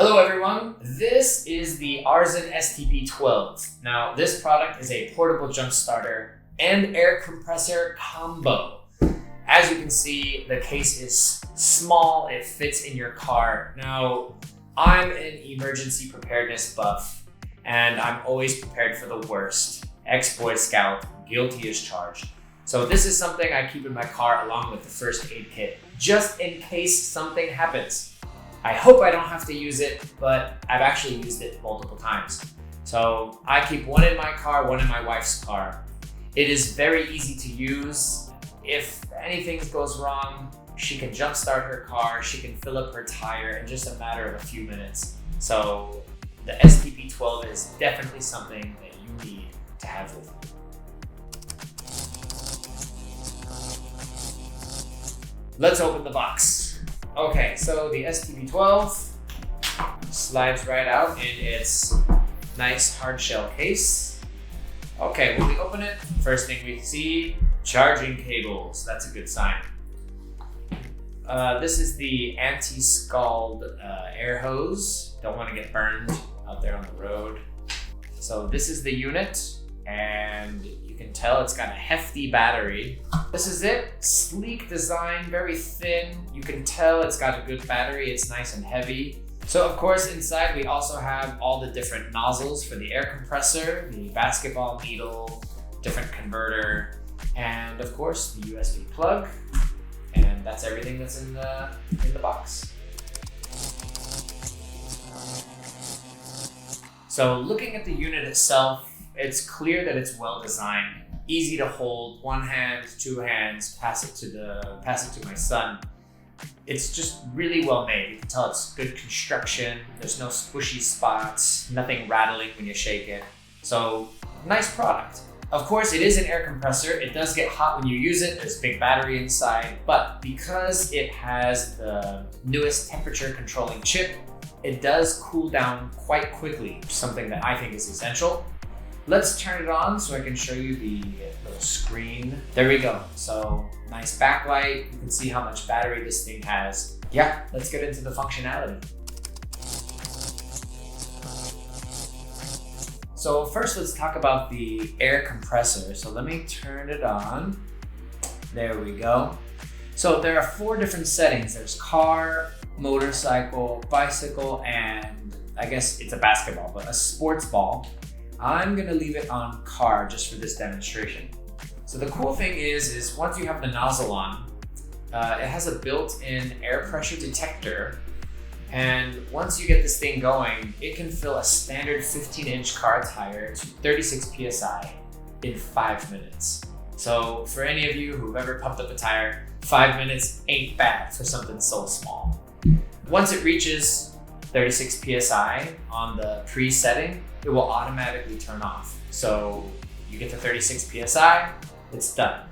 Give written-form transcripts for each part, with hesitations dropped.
Hello everyone, this is the arzin STP12. Now this product is a portable jump starter and air compressor combo. As you can see, the case is small, it fits in your car. Now, I'm an emergency preparedness buff and I'm always prepared for the worst. Ex-Boy Scout, guilty as charged. So this is something I keep in my car along with the first aid kit, just in case something happens. I hope I don't have to use it, but I've actually used it multiple times. So I keep one in my car, one in my wife's car. It is very easy to use. If anything goes wrong, she can jumpstart her car, she can fill up her tire in just a matter of a few minutes. So the STP12 is definitely something that you need to have with you. Let's open the box. Okay, so the STP12 slides right out in its nice hard shell case. Okay, when we open it, first thing we see, charging cables. That's a good sign. This is the anti-scald air hose. Don't want to get burned out there on the road. So this is the unit, and you can tell it's got a hefty battery. This is it, sleek design, very thin. You can tell it's got a good battery, it's nice and heavy. So of course inside we also have all the different nozzles for the air compressor, the basketball needle, different converter, and of course the USB plug. And that's everything that's in the box. So looking at the unit itself, it's clear that it's well designed, easy to hold, one hand, two hands, pass it to my son. It's just really well made. You can tell it's good construction. There's no squishy spots, nothing rattling when you shake it. So nice product. Of course, it is an air compressor. It does get hot when you use it. There's a big battery inside, but because it has the newest temperature controlling chip, it does cool down quite quickly, something that I think is essential. Let's turn it on so I can show you the little screen. There we go. So nice backlight. You can see how much battery this thing has. Yeah, let's get into the functionality. So first let's talk about the air compressor. So let me turn it on. There we go. So there are 4 different settings. There's car, motorcycle, bicycle, and I guess it's a basketball, but a sports ball. I'm gonna leave it on car just for this demonstration. So the cool thing is once you have the nozzle on, it has a built-in air pressure detector. And once you get this thing going, it can fill a standard 15-inch car tire to 36 PSI in 5 minutes. So for any of you who've ever pumped up a tire, 5 minutes ain't bad for something so small. Once it reaches 36 PSI on the pre-setting, it will automatically turn off. So you get to 36 PSI, it's done.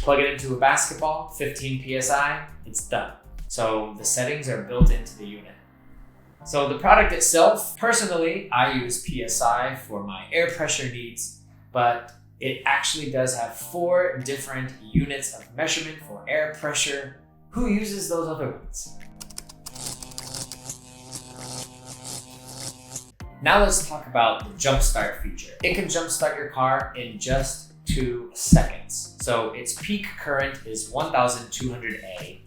Plug it into a basketball, 15 PSI, it's done. So the settings are built into the unit. So the product itself, personally, I use PSI for my air pressure needs, but it actually does have 4 different units of measurement for air pressure. Who uses those other ones? Now let's talk about the jumpstart feature. It can jumpstart your car in just 2 seconds. So its peak current is 1200A.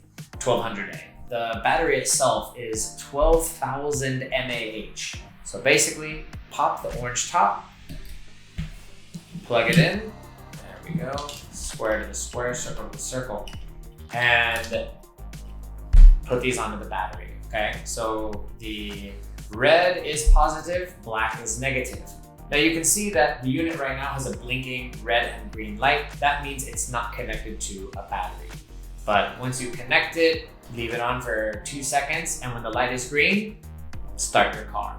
The battery itself is 12,000 mAh. So basically, pop the orange top, plug it in, there we go, square to the square, circle to the circle, and put these onto the battery, okay? So the red is positive, black is negative. Now you can see that the unit right now has a blinking red and green light. That means it's not connected to a battery. But once you connect it, leave it on for 2 seconds, and when the light is green, start your car.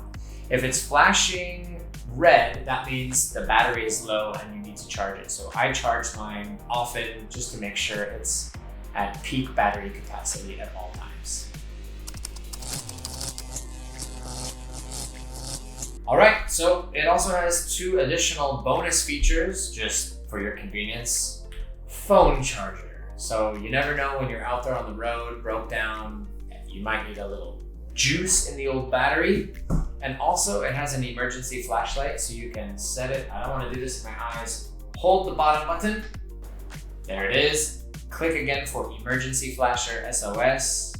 If it's flashing red, that means the battery is low and you need to charge it. So I charge mine often just to make sure it's at peak battery capacity at all times. All right, so it also has 2 additional bonus features just for your convenience. Phone charger. So you never know when you're out there on the road, broke down, you might need a little juice in the old battery. And also it has an emergency flashlight, so you can set it. I don't want to do this in my eyes. Hold the bottom button. There it is. Click again for emergency flasher, SOS.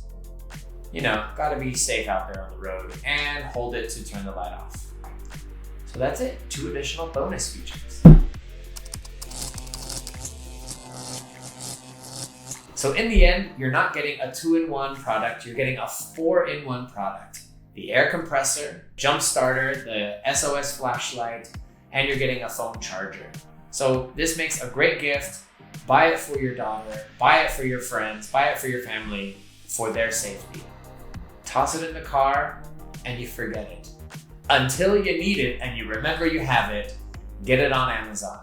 You know, gotta be safe out there on the road, and hold it to turn the light off. So that's it, 2 additional bonus features. So in the end, you're not getting a 2-in-1 product, you're getting a 4-in-1 product. The air compressor, jump starter, the SOS flashlight, and you're getting a phone charger. So this makes a great gift. Buy it for your daughter, buy it for your friends, buy it for your family, for their safety. Toss it in the car and you forget it. Until you need it and you remember you have it, get it on Amazon.